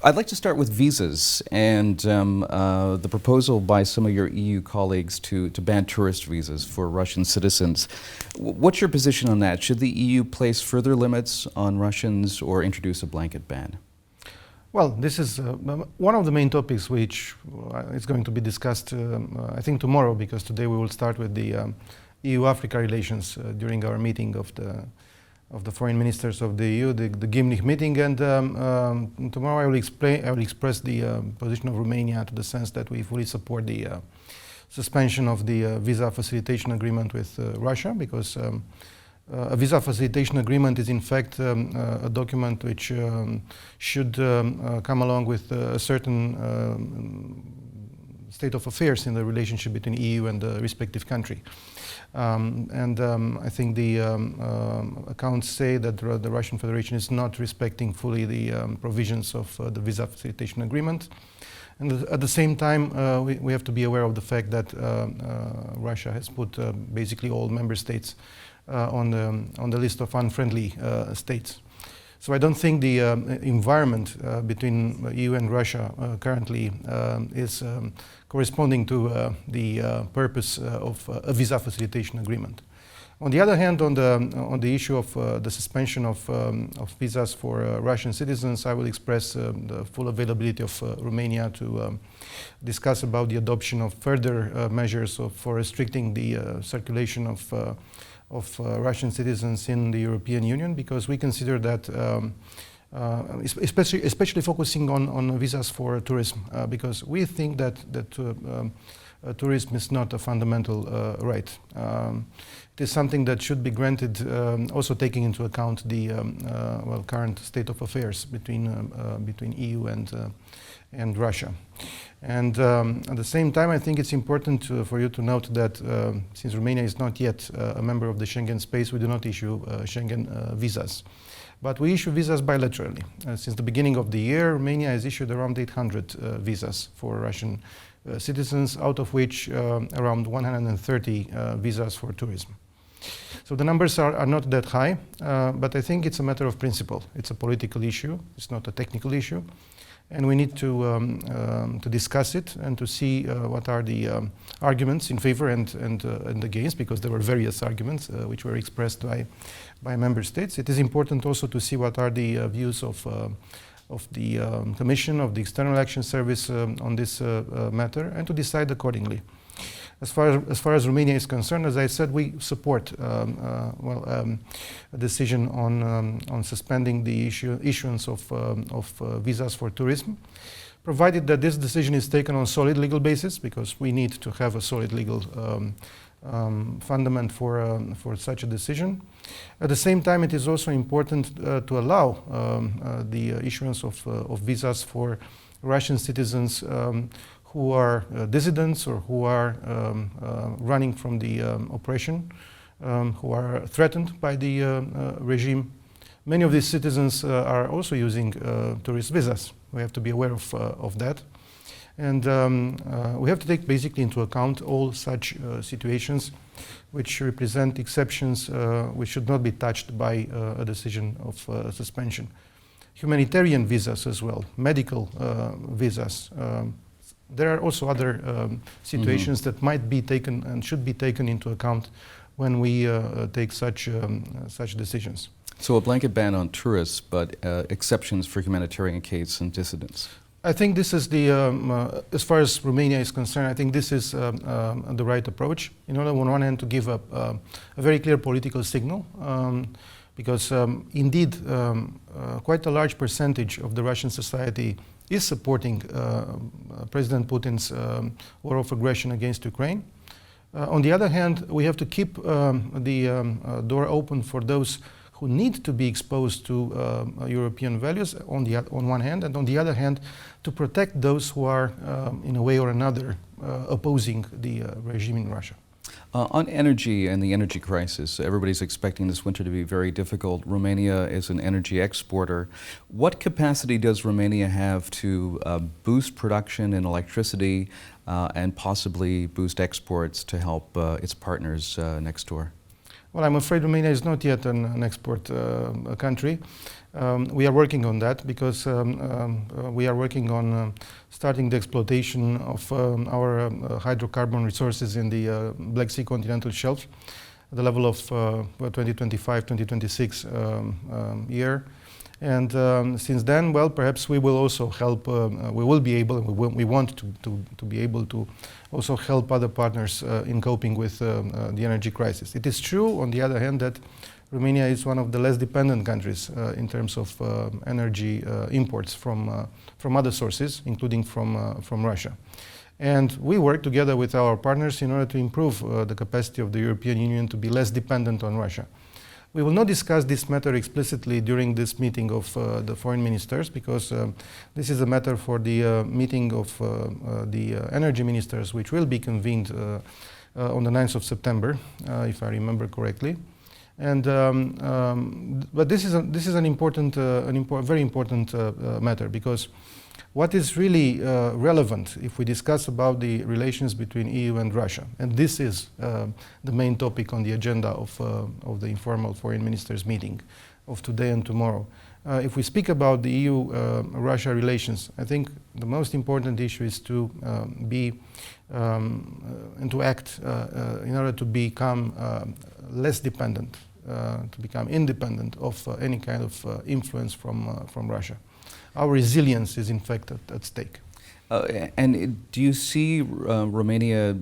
I'd like to start with visas and the proposal by some of your EU colleagues to ban tourist visas for Russian citizens. What's your position on that? Should the EU place further limits on Russians or introduce a blanket ban? Well, this is one of the main topics which is going to be discussed, I think, tomorrow, because today we will start with the EU-Africa relations during our meeting of the foreign ministers of the EU, the Gimnich meeting, and tomorrow I will express the position of Romania to the sense that we fully support the suspension of the visa facilitation agreement with Russia, because a visa facilitation agreement is in fact a document which should come along with a certain state of affairs in the relationship between EU and the respective country. I think the accounts say that the Russian Federation is not respecting fully the provisions of the visa facilitation agreement. And at the same time, we have to be aware of the fact that Russia has put basically all member states on the list of unfriendly states. So I don't think the environment between EU and Russia currently is corresponding to the purpose of a visa facilitation agreement. On the other hand, on the issue of the suspension of visas for Russian citizens, I will express the full availability of Romania to discuss about the adoption of further measures for restricting the circulation of Russian citizens in the European Union, because we consider that, especially focusing on visas for tourism, because we think that tourism is not a fundamental right. It is something that should be granted, also taking into account the current state of affairs between EU and Russia. And at the same time, I think it's important for you to note that since Romania is not yet a member of the Schengen space, we do not issue Schengen visas. But we issue visas bilaterally. Since the beginning of the year, Romania has issued around 800 visas for Russian citizens, out of which around 130 visas for tourism. So the numbers are not that high, but I think it's a matter of principle. It's a political issue, it's not a technical issue. And we need to discuss it and to see what are the arguments in favor and against, because there were various arguments which were expressed by member states. It is important also to see what are the views of the Commission, of the External Action Service on this matter, and to decide accordingly. As far as Romania is concerned, as I said, we support a decision on suspending the issuance of visas for tourism, provided that this decision is taken on solid legal basis, because we need to have a solid legal fundament for such a decision. At the same time, it is also important to allow the issuance of visas for Russian citizens who are dissidents or who are running from the oppression, who are threatened by the regime. Many of these citizens are also using tourist visas. We have to be aware of that. And we have to take basically into account all such situations which represent exceptions which should not be touched by a decision of suspension. Humanitarian visas as well, medical visas. There are also other situations that might be taken and should be taken into account when we take such decisions. So a blanket ban on tourists, but exceptions for humanitarian cases and dissidents. I think this is the, as far as Romania is concerned, I think this is the right approach. In order, on one hand, to give a very clear political signal, because indeed, quite a large percentage of the Russian society is supporting President Putin's war of aggression against Ukraine. On the other hand, we have to keep the door open for those who need to be exposed to European values on one hand, and on the other hand, to protect those who are, in a way or another, opposing the regime in Russia. On energy and the energy crisis, everybody's expecting this winter to be very difficult. Romania is an energy exporter. What capacity does Romania have to boost production in electricity and possibly boost exports to help its partners next door? Well, I'm afraid Romania is not yet an export country. We are working on that because we are working on starting the exploitation of our hydrocarbon resources in the Black Sea continental shelf at the level of 2025-2026 year. And since then, well, perhaps we will also help, we will be able, we want to be able to also help other partners in coping with the energy crisis. It is true, on the other hand, that Romania is one of the less dependent countries in terms of energy imports from other sources, including from Russia. And we work together with our partners in order to improve the capacity of the European Union to be less dependent on Russia. We will not discuss this matter explicitly during this meeting of the foreign ministers, because this is a matter for the meeting of the energy ministers, which will be convened on the 9th of September, if I remember correctly. And but this is an important, very important matter, because what is really relevant if we discuss about the relations between EU and Russia, and this is the main topic on the agenda of the informal foreign ministers meeting of today and tomorrow. If we speak about the EU-Russia relations, I think the most important issue is to be and to act in order to become less dependent, to become independent of any kind of influence from Russia. Our resilience is in fact at stake. And do you see Romania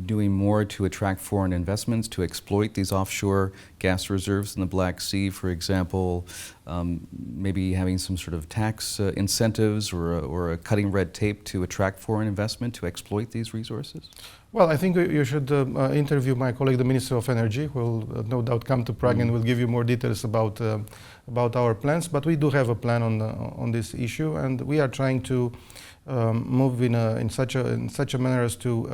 doing more to attract foreign investments, to exploit these offshore gas reserves in the Black Sea, for example, maybe having some sort of tax incentives or a cutting red tape to attract foreign investment to exploit these resources? Well, I think you should interview my colleague, the Minister of Energy, who will no doubt come to Prague and will give you more details about our plans. But we do have a plan on this issue, and we are trying to move in such a manner as to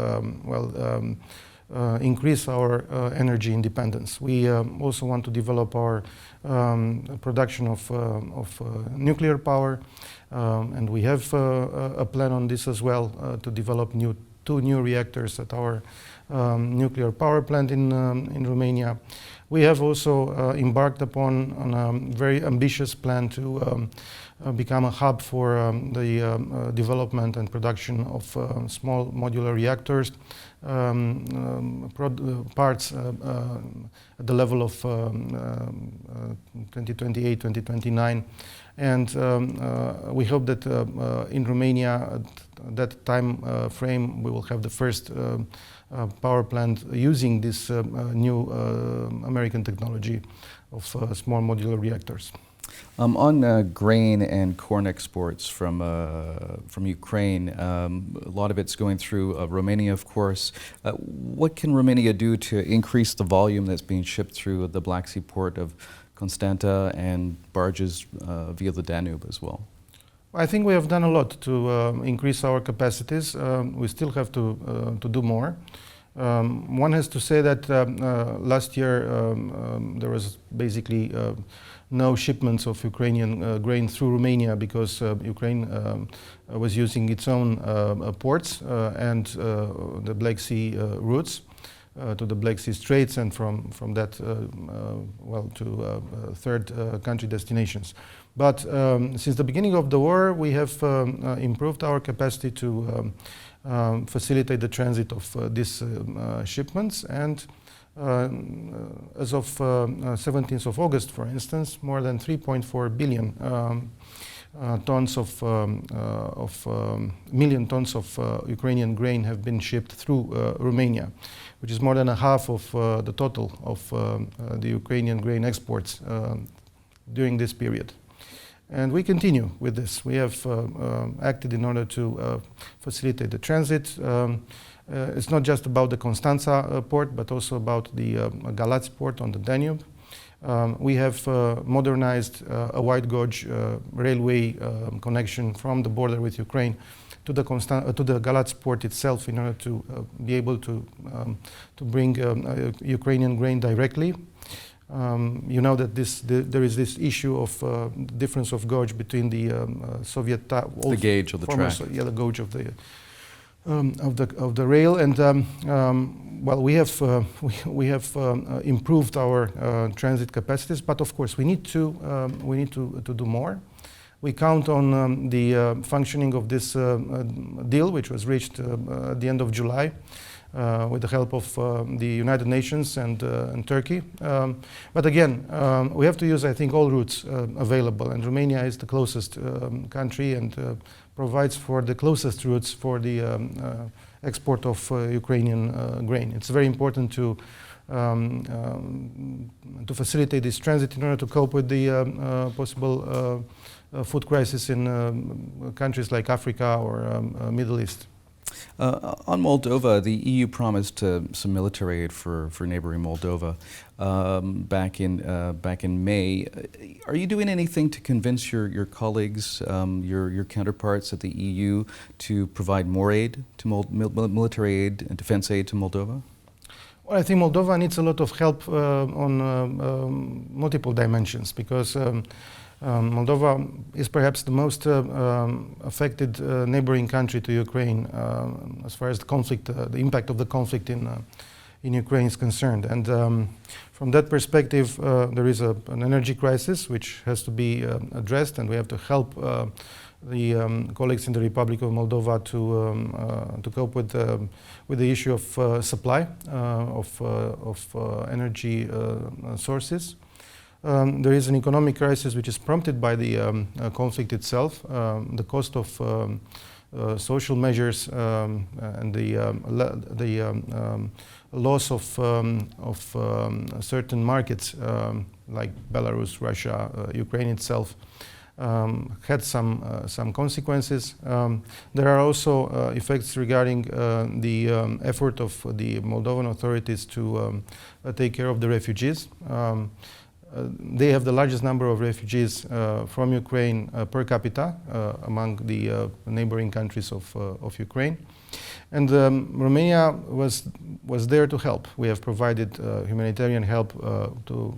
increase our energy independence. We also want to develop our production of nuclear power, and we have a plan on this as well, to develop two new reactors at our nuclear power plant in Romania. We have also embarked upon a very ambitious plan to become a hub for the development and production of small modular reactors, parts at the level of 2028, 2029. And we hope that in Romania, at that time frame, we will have the first power plant using this new American technology of small modular reactors. On grain and corn exports from Ukraine, a lot of it's going through Romania, of course. What can Romania do to increase the volume that's being shipped through the Black Sea port of Constanta and barges via the Danube as well? I think we have done a lot to increase our capacities. We still have to do more. One has to say that last year there was basically no shipments of Ukrainian grain through Romania, because Ukraine was using its own ports and the Black Sea routes to the Black Sea Straits, and from that to third country destinations. But since the beginning of the war, we have improved our capacity to facilitate the transit of these shipments, and as of 17th of August, for instance, more than 3.4 billion tons of million tons of Ukrainian grain have been shipped through Romania, which is more than a half of the total of the Ukrainian grain exports during this period. And we continue with this. We have acted in order to facilitate the transit. It's not just about the Constanța port, but also about the Galați port on the Danube. We have modernized a wide gauge railway connection from the border with Ukraine to the Galați port itself, in order to be able to bring Ukrainian grain directly. You know that there is this issue of difference of gauge between the Soviet the gauge of the track. The gauge of Of the rail, and well, we have improved our transit capacities, but of course we need to do more. We count on the functioning of this deal, which was reached at the end of July, with the help of the United Nations and Turkey. But again, we have to use, I think, all routes available, and Romania is the closest country and provides for the closest routes for the export of Ukrainian grain. It's very important to facilitate this transit in order to cope with the possible food crisis in countries like Africa or Middle East. On Moldova, the EU promised some military aid for neighboring Moldova back in May. Are you doing anything to convince your colleagues, your counterparts at the EU, to provide more aid, to military aid and defense aid to Moldova? Well, I think Moldova needs a lot of help on multiple dimensions, because Moldova is perhaps the most affected neighboring country to Ukraine as far as the conflict, the impact of the conflict in Ukraine is concerned. And from that perspective, there is an energy crisis which has to be addressed, and we have to help the colleagues in the Republic of Moldova to cope with the issue of supply of energy sources. There is an economic crisis which is prompted by the conflict itself. The cost of social measures and the loss of certain markets like Belarus, Russia, Ukraine itself had some consequences. There are also effects regarding the effort of the Moldovan authorities to take care of the refugees. They have the largest number of refugees from Ukraine per capita among the neighboring countries of Ukraine. And Romania was there to help. We have provided humanitarian help to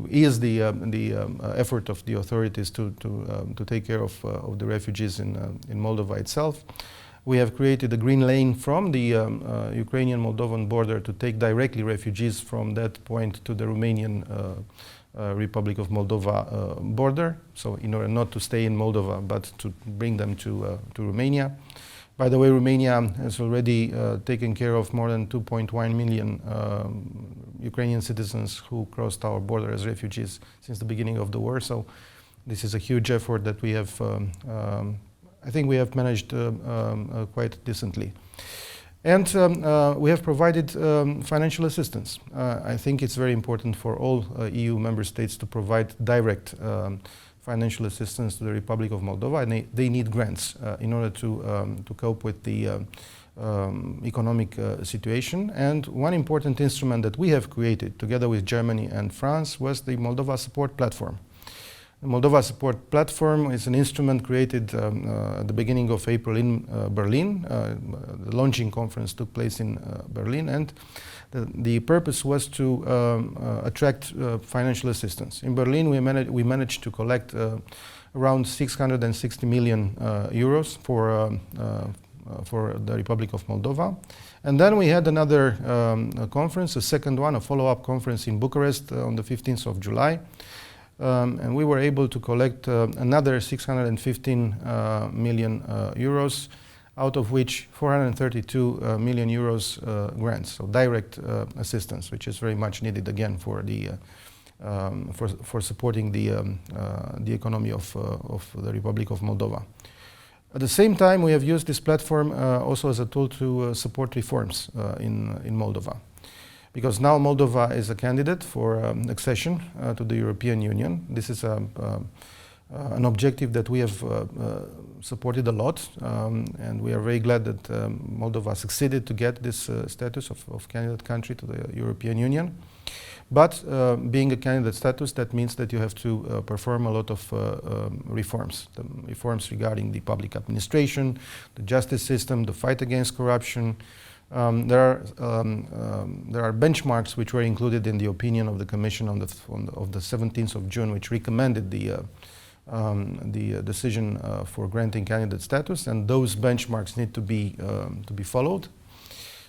ease the effort of the authorities to take care of the refugees in Moldova itself. We have created a green lane from the Ukrainian-Moldovan border to take directly refugees from that point to the Romanian Republic of Moldova border. So in order not to stay in Moldova, but to bring them to Romania. By the way, Romania has already taken care of more than 2.1 million Ukrainian citizens who crossed our border as refugees since the beginning of the war. So this is a huge effort that we have I think we have managed quite decently. And we have provided financial assistance. I think it's very important for all EU member states to provide direct financial assistance to the Republic of Moldova, and they need grants in order to cope with the economic situation. And one important instrument that we have created together with Germany and France was the Moldova Support Platform. The Moldova Support Platform is an instrument created at the beginning of April in Berlin. The launching conference took place in Berlin, and the purpose was to attract financial assistance. In Berlin, we managed to collect around 660 million euros for the Republic of Moldova. And then we had another conference, a second one, a follow-up conference in Bucharest on the 15th of July. And we were able to collect another 615 million euros, out of which 432 million euros grants, so direct assistance, which is very much needed again for the for supporting the economy of the Republic of Moldova. At the same time, we have used this platform also as a tool to support reforms in Moldova. Because now Moldova is a candidate for accession to the European Union. This is an objective that we have supported a lot, and we are very glad that Moldova succeeded to get this status of candidate country to the European Union. But being a candidate status, that means that you have to perform a lot of reforms. The reforms regarding the public administration, the justice system, the fight against corruption. There are benchmarks which were included in the opinion of the Commission of the 17th of June, which recommended the the decision for granting candidate status, and those benchmarks need to be followed.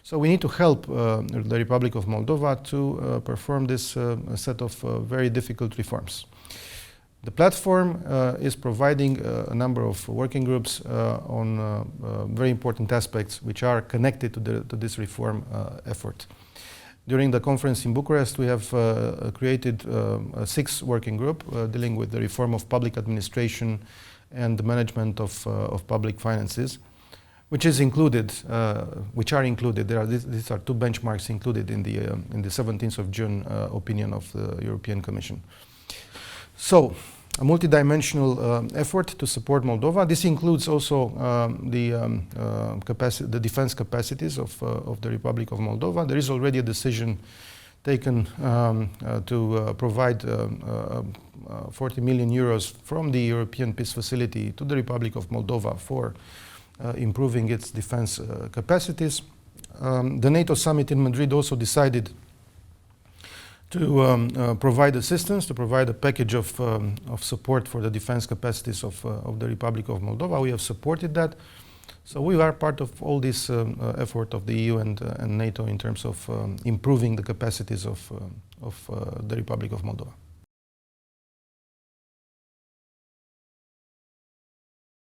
So we need to help the Republic of Moldova to perform this set of very difficult reforms. The platform is providing a number of working groups on very important aspects which are connected to this reform effort. During the conference in Bucharest, we have created a 6 working group dealing with the reform of public administration and the management of public finances, which are included. These are 2 benchmarks included in the 17th of June opinion of the European Commission. So, a multidimensional effort to support Moldova. This includes also the defense capacities of the Republic of Moldova. There is already a decision taken to provide 40 million euros from the European Peace Facility to the Republic of Moldova for improving its defense capacities. The NATO summit in Madrid also decided to provide assistance, to provide a package of support for the defense capacities of the Republic of Moldova. We have supported that. So we are part of all this effort of the EU and NATO in terms of improving the capacities of the Republic of Moldova.